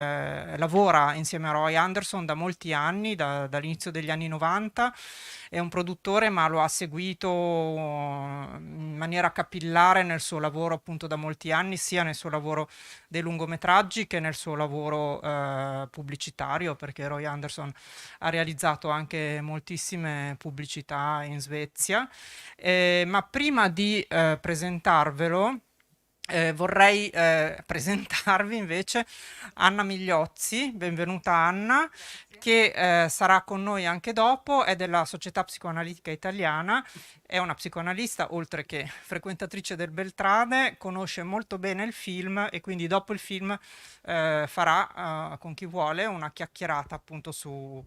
lavora insieme a Roy Anderson da molti anni, dall'inizio degli anni 90, è un produttore ma lo ha seguito in maniera capillare nel suo lavoro appunto da molti anni, sia nel suo lavoro dei lungometraggi che nel suo lavoro pubblicitario, perché Roy Anderson ha realizzato anche moltissime pubblicità in Svezia. Ma prima di presentarvelo, vorrei presentarvi invece Anna Migliozzi. Benvenuta Anna, che sarà con noi anche dopo, è della Società Psicoanalitica Italiana, è una psicoanalista oltre che frequentatrice del Beltrade, conosce molto bene il film e quindi dopo il film farà con chi vuole una chiacchierata appunto sul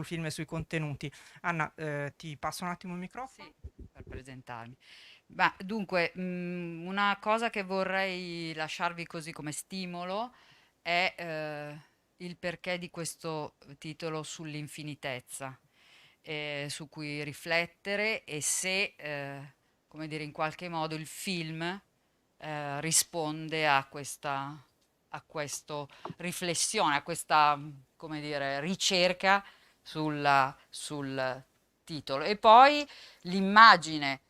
film e sui contenuti. Anna, ti passo un attimo il microfono. Sì, per presentarmi. Ma dunque, una cosa che vorrei lasciarvi così come stimolo è il perché di questo titolo sull'infinitezza, su cui riflettere e se, come dire, in qualche modo il film risponde a questa riflessione, a questa, come dire, ricerca sul titolo. E poi l'immagine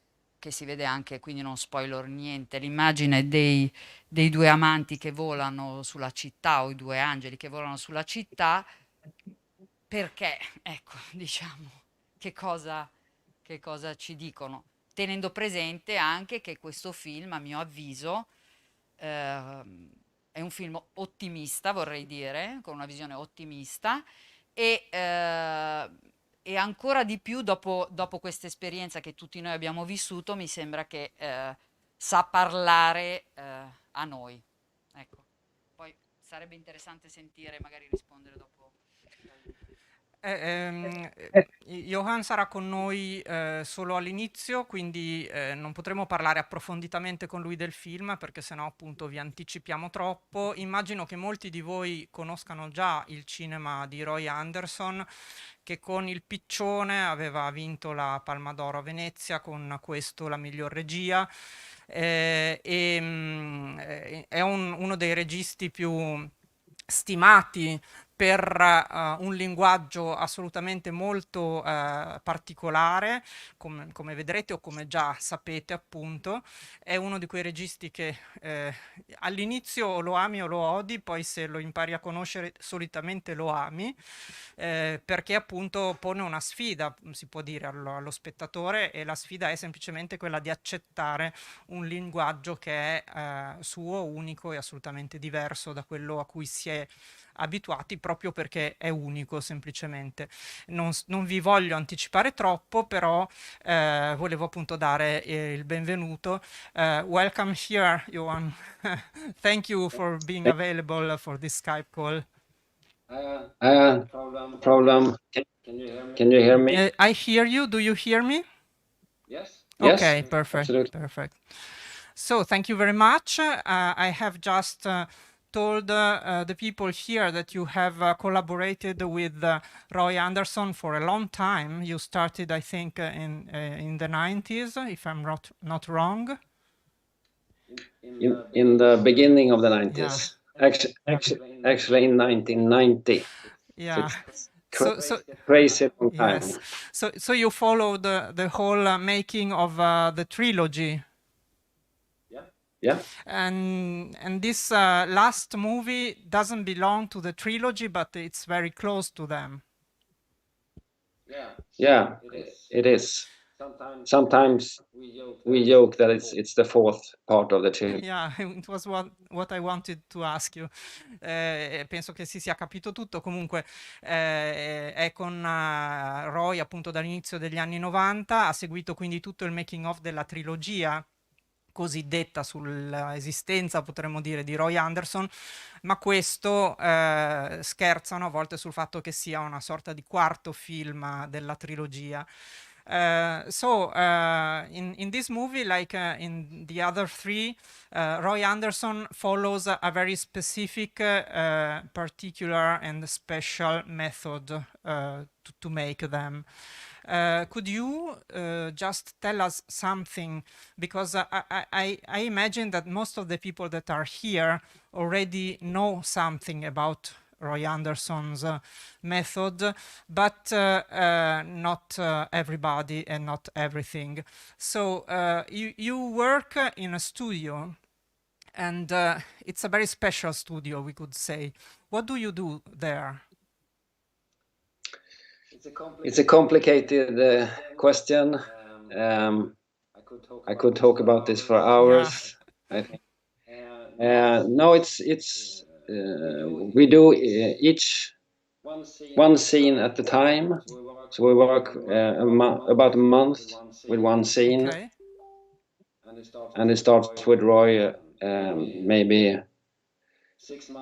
che si vede anche, quindi non spoiler niente, l'immagine dei due amanti che volano sulla città o i due angeli che volano sulla città, perché, ecco, diciamo, che cosa ci dicono, tenendo presente anche che questo film, a mio avviso, è un film ottimista, vorrei dire, con una visione ottimista e, e ancora di più dopo questa esperienza che tutti noi abbiamo vissuto, mi sembra che sa parlare a noi. Ecco, poi sarebbe interessante sentire, magari rispondere dopo. Eh, ehm, eh, Johan sarà con noi solo all'inizio, quindi non potremo parlare approfonditamente con lui del film perché sennò appunto vi anticipiamo troppo. Immagino che molti di voi conoscano già il cinema di Roy Anderson, che con Il Piccione aveva vinto la Palma d'Oro a Venezia, con questo la miglior regia. È uno dei registi più stimati per un linguaggio assolutamente molto particolare, come vedrete o come già sapete appunto, è uno di quei registi che all'inizio o lo ami o lo odi, poi se lo impari a conoscere solitamente lo ami, perché appunto pone una sfida, si può dire, allo spettatore, e la sfida è semplicemente quella di accettare un linguaggio che è suo, unico e assolutamente diverso da quello a cui si è abituati, proprio perché è unico semplicemente. Non vi voglio anticipare troppo, però volevo appunto dare il benvenuto. Welcome here, Johan. Thank you for being available for this Skype call. Problem. Can you hear me? I hear you. Do you hear me? Yes, Okay, perfect, absolutely. perfect. So thank you very much. I have just told the people here that you have collaborated with Roy Anderson for a long time. You started, I think, in the 90s, if I'm not wrong. In the beginning of the Yeah, 90s. Actually in 1990. yeah. It's So crazy long time. yes. So you followed the whole making of the trilogy. Yeah. And this last movie doesn't belong to the trilogy, but it's very close to them. Yeah, it is. Sometimes we joke that it's the fourth part of the trilogy. Yeah, it was what I wanted to ask you. Penso che si sia capito tutto. Comunque è con Roy appunto dall'inizio degli anni 90, ha seguito quindi tutto il making of della trilogia cosiddetta sull'esistenza, potremmo dire, di Roy Anderson, ma questo scherzano a volte sul fatto che sia una sorta di quarto film della trilogia. In this movie, like in the other three, Roy Anderson follows a very specific, particular and special method to make them. Could you just tell us something? Because I imagine that most of the people that are here already know something about Roy Anderson's method, but not everybody and not everything. So you work in a studio, and it's a very special studio, we could say. What do you do there? It's a complicated question. I could talk about this for Yeah. hours, I think. No, we do each one scene at a time. So we work about a month with one scene, Okay. and it starts with Roy maybe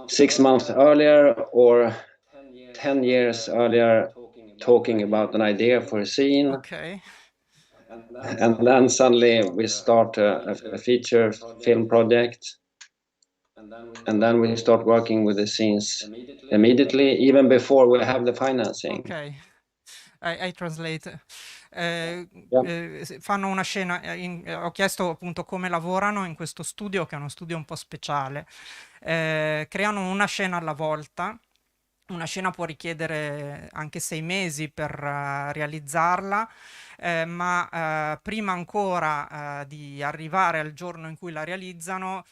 6 months earlier or 10 years earlier, talking about an idea for a scene. Okay. And then suddenly we start a feature film project, and then we start working with the scenes immediately, even before we have the financing. Ok, I translate. Yeah. Fanno una scena, ho chiesto appunto come lavorano in questo studio, che è uno studio un po' speciale. Creano una scena alla volta. Una scena può richiedere anche 6 mesi per realizzarla, ma prima ancora di arrivare al giorno in cui la realizzano,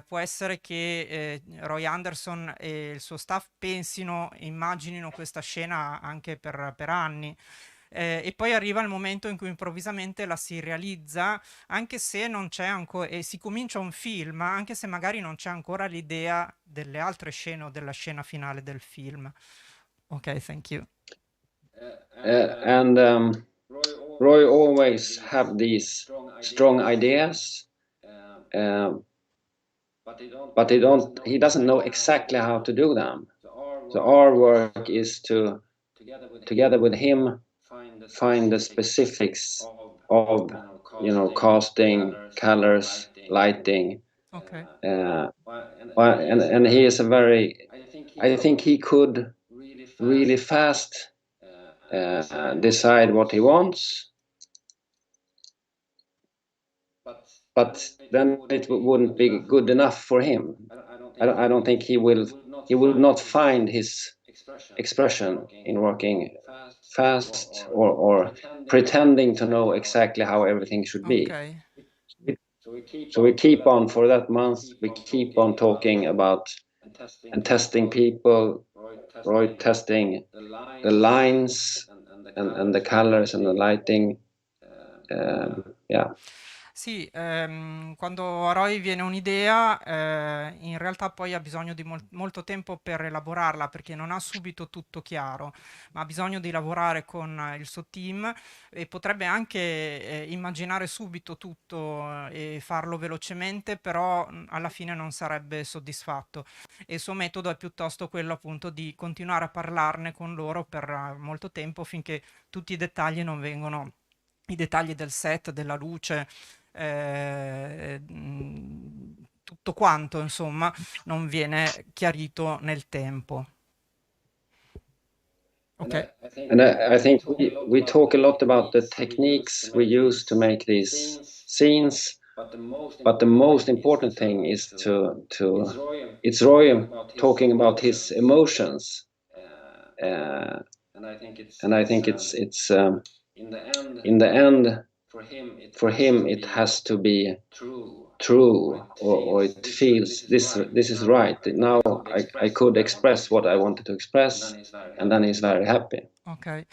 può essere che Roy Anderson e il suo staff pensino, immaginino questa scena anche per anni. E poi arriva il momento in cui improvvisamente la si realizza, anche se non c'è ancora, e si comincia un film, anche se magari non c'è ancora l'idea delle altre scene o della scena finale del film. Ok, thank you. And Roy always have these strong ideas, but he doesn't know exactly how to do them. So our work is to, together with him, find the specifics of casting, colors, lighting. Okay. And he is I think he could really fast decide what he wants, but then it wouldn't be good enough for him. I don't think he will not find his expression in working fast or pretending to know exactly how everything should be. Okay. So we keep on, for that month, we keep on talking about and testing people, Roy testing the lines and the colors and the lighting. Yeah. Sì, quando a Roy viene un'idea, in realtà poi ha bisogno di molto tempo per elaborarla, perché non ha subito tutto chiaro, ma ha bisogno di lavorare con il suo team e potrebbe anche immaginare subito tutto e farlo velocemente, però alla fine non sarebbe soddisfatto. E il suo metodo è piuttosto quello appunto di continuare a parlarne con loro per molto tempo, finché tutti i dettagli non vengono, i dettagli del set, della luce, tutto quanto, insomma, non viene chiarito nel tempo. Ok. And I think we talk a lot about the techniques we use to make these scenes, but the most important thing is it's Roy talking about his emotions, and I think it's in the end, for him it has to be true, or it feels this is right. Now I could express what I wanted to express, and then he's very happy. Ok.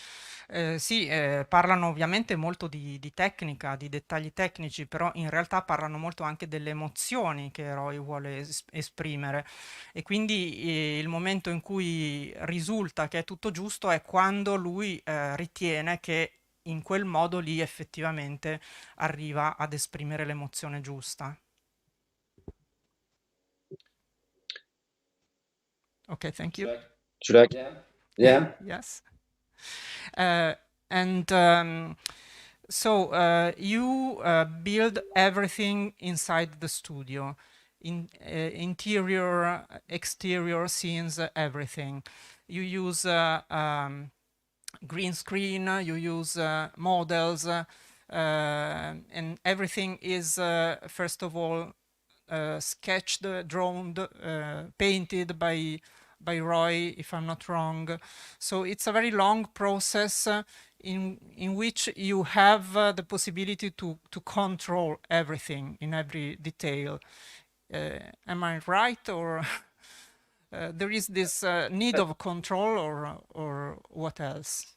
Sì, parlano ovviamente molto di tecnica, di dettagli tecnici, però in realtà parlano molto anche delle emozioni che Roy vuole esprimere, e quindi il momento in cui risulta che è tutto giusto è quando lui ritiene che in quel modo lì effettivamente arriva ad esprimere l'emozione giusta. Ok, thank you. Should I? Yeah. Yes. And so you build everything inside the studio, interior, exterior scenes, everything. You use green screen, you use models, and everything is first of all sketched, drawn, painted by by Roy, if I'm not wrong. So it's a very long process in which you have the possibility to control everything in every detail. Am I right, or there is this need of control, or what else?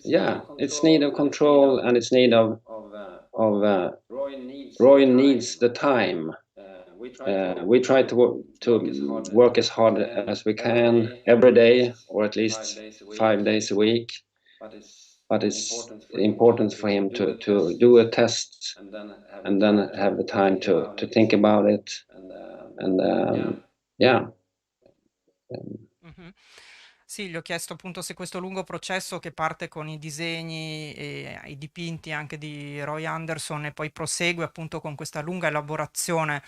Yeah, it's need of control, and it's need of Roy needs the time. We try to work as hard as we can every day, or at least 5 days a week. But it's important for him to do a test and then have the time to think about it. And yeah. Mhm. Sì, gli ho chiesto appunto se questo lungo processo che parte con i disegni e i dipinti anche di Roy Anderson e poi prosegue appunto con questa lunga elaborazione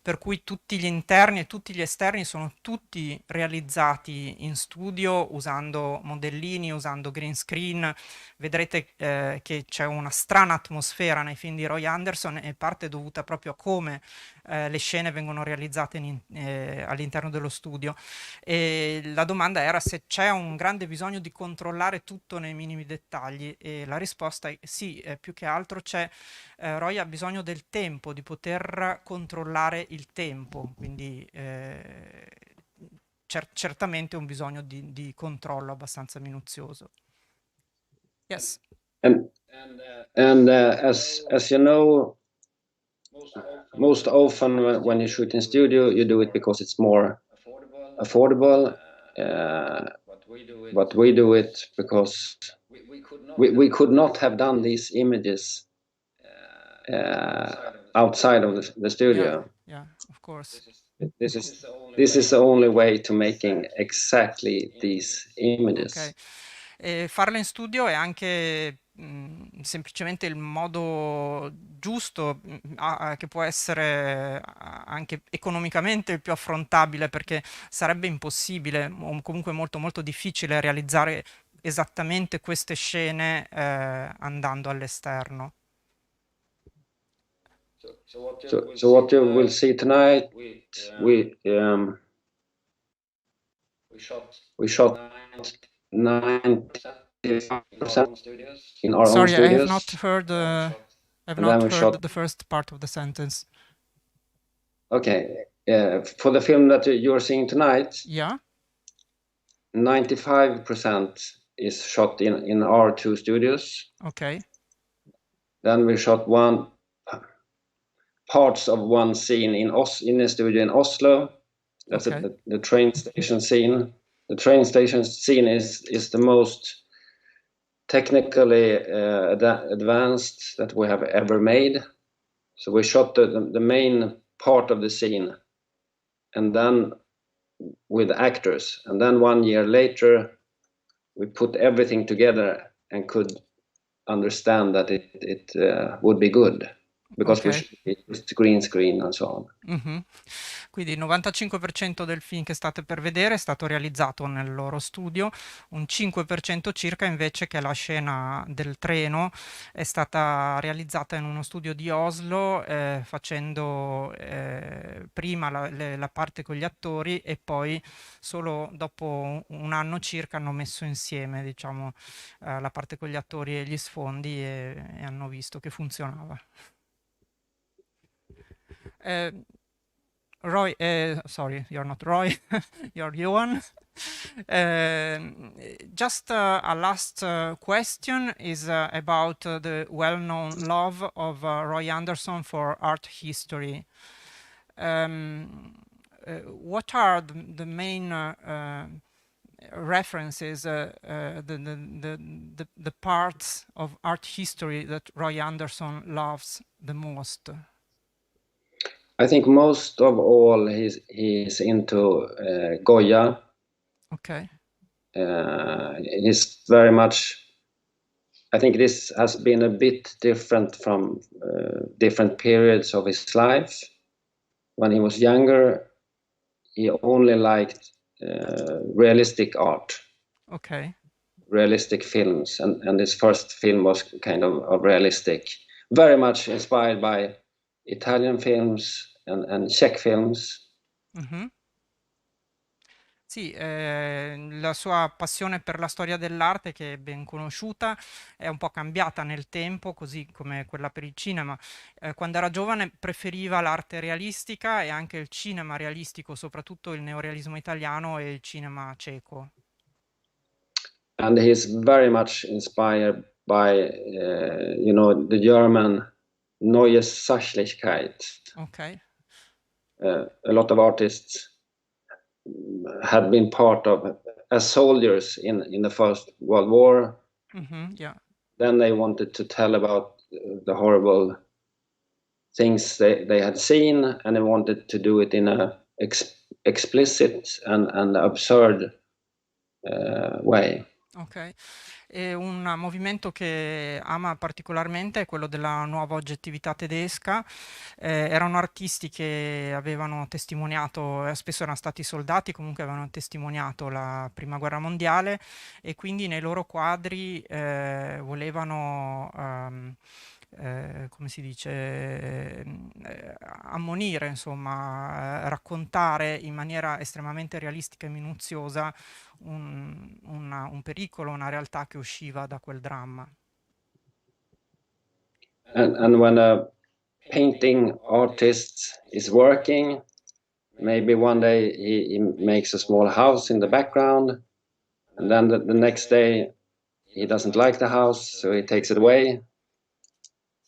per cui tutti gli interni e tutti gli esterni sono tutti realizzati in studio usando modellini, usando green screen. Vedrete che c'è una strana atmosfera nei film di Roy Anderson, e parte dovuta proprio a come le scene vengono realizzate all'interno dello studio. E la domanda era se c'è un grande bisogno di controllare tutto nei minimi dettagli, e la risposta è sì, più che altro Roy ha bisogno del tempo, di poter controllare il tempo, quindi certamente un bisogno di controllo abbastanza minuzioso. Yes. And as you know, most often when you shoot in studio, you do it because it's more affordable. But we do it because we could not have done these images outside of the studio. Yeah, of course. This is the only way to making exactly these images. Ok. E farla in studio è anche semplicemente il modo giusto, che può essere anche economicamente il più affrontabile, perché sarebbe impossibile o comunque molto molto difficile realizzare esattamente queste scene andando all'esterno. So what you will see tonight, we shot 95% in our own Sorry, I have studios. not heard. I've And then not we heard shot- the first part of the sentence. Okay, for the film that you're seeing tonight, Yeah. 95% is shot in our two studios. Okay. Then we shot parts of one scene in a studio in Oslo. That's Okay. the train station scene. The train station scene is the most technically advanced that we have ever made. So we shot the main part of the scene, and then with actors, and then 1 year later we put everything together and could understand that it would be good, because Okay. it's green screen and so on. Mhm. Quindi il 95% del film che state per vedere è stato realizzato nel loro studio, un 5% circa invece, che è la scena del treno, è stata realizzata in uno studio di Oslo, facendo prima la parte con gli attori, e poi solo dopo un anno circa hanno messo insieme, diciamo, la parte con gli attori e gli sfondi, e hanno visto che funzionava. Roy, sorry, you're not Roy, you're Johan. Just a last question is about the well-known love of Roy Anderson for art history. What are the main references, the parts of art history that Roy Anderson loves the most? I think most of all he's into Goya. Okay. He's very much. I think this has been a bit different from different periods of his life. When he was younger, he only liked realistic art. Okay. Realistic films, and his first film was kind of realistic, very much inspired by Italian films and Czech films. Mm-hmm. Sì, la sua passione per la storia dell'arte, che è ben conosciuta, è un po' cambiata nel tempo, così come quella per il cinema. Quando era giovane preferiva l'arte realistica e anche il cinema realistico, soprattutto il neorealismo italiano e il cinema ceco. And he's very much inspired by, the German Neue Sachlichkeit. Ok? A lot of artists had been part of as soldiers in the First World War. Yeah. Then they wanted to tell about the horrible things they had seen, and they wanted to do it in a explicit and absurd way. Ok. E un movimento che ama particolarmente è quello della nuova oggettività tedesca. Erano artisti che avevano testimoniato, spesso erano stati soldati, comunque avevano testimoniato la Prima Guerra Mondiale e quindi nei loro quadri volevano, come si dice, ammonire, insomma, raccontare in maniera estremamente realistica e minuziosa un pericolo, una realtà che usciva da quel dramma. And when a painting artist is working, maybe one day he makes a small house in the background, and then the next day he doesn't like the house, so he takes it away.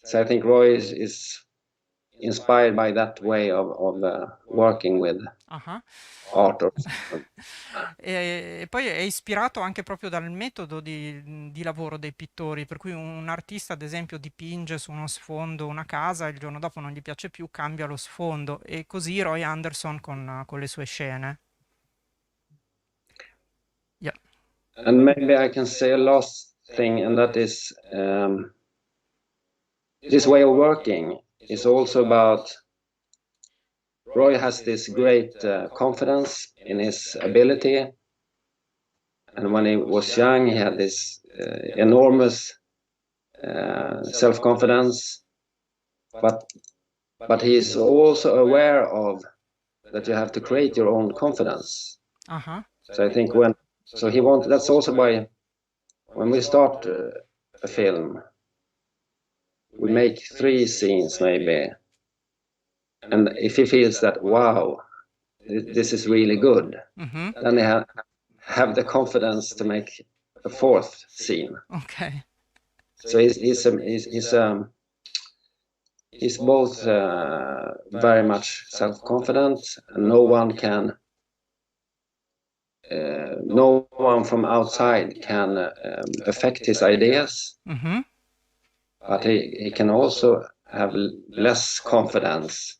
So I think Roy is inspired by that way of working with Ah. art. E poi è ispirato anche proprio dal metodo di lavoro dei pittori, per cui un artista, ad esempio, dipinge su uno sfondo una casa, il giorno dopo non gli piace più, cambia lo sfondo, e così Roy Anderson con le sue scene. Yeah. And maybe I can say a last thing, and that is this way of working is also about Roy has this great confidence in his ability, and when he was young, he had this enormous self-confidence. But he is also aware of that you have to create your own confidence. Uh-huh. So I think that's also why when we start a film, we make 3 scenes maybe, and if he feels that wow, this is really good, then they have the confidence to make a 4th scene. Okay. So he's both very much self-confident, and no one from outside can affect his ideas. But he can also have less confidence.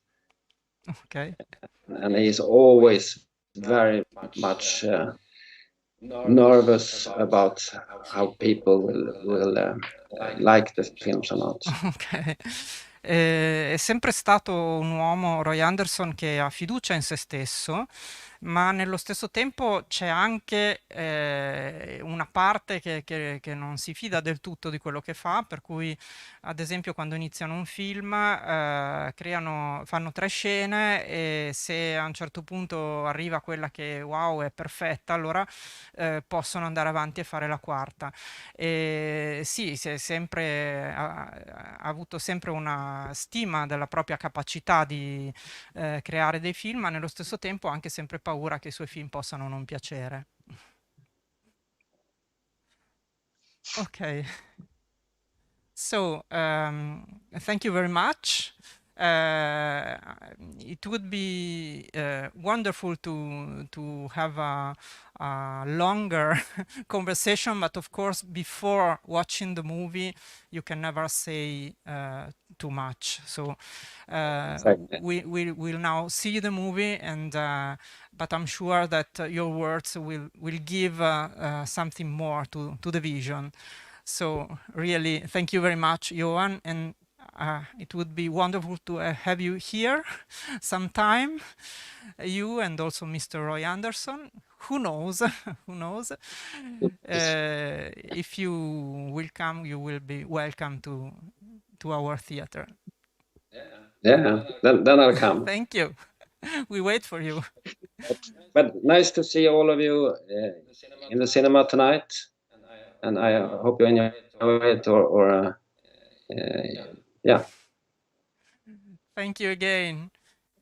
Okay. And he's always very much nervous about how people will like the films or not. Ok. È sempre stato un uomo, Roy Anderson, che ha fiducia in se stesso, ma nello stesso tempo c'è anche una parte che non si fida del tutto di quello che fa, per cui ad esempio quando iniziano un film fanno 3 scene, e se a un certo punto arriva quella che wow è perfetta, allora possono andare avanti e fare la quarta. E sì, ha avuto sempre una stima della propria capacità di creare dei film, ma nello stesso tempo ha anche sempre paura che i suoi film possano non piacere. Ok. So, thank you very much. It would be wonderful to have a longer conversation, but of course, before watching the movie, you can never say too much. So, Exactly. we will now see the movie, and but I'm sure that your words will give something more to the vision. So really, thank you very much, Johan, and it would be wonderful to have you here sometime, you and also Mr. Roy Anderson. Who knows? Who knows? If you will come, you will be welcome to our theater. Yeah, then I'll come. Thank you. We wait for you. But nice to see all of you in the cinema tonight, and I hope you enjoy it. Yeah. Thank you again,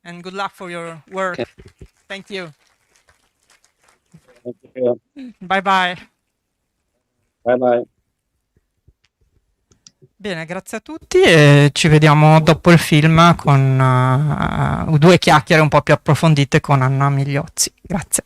and good luck for your work. Okay. Thank you. Thank you. Bye bye. Bye bye. Bene, grazie a tutti e ci vediamo dopo il film con due chiacchiere un po' più approfondite con Anna Migliozzi. Grazie.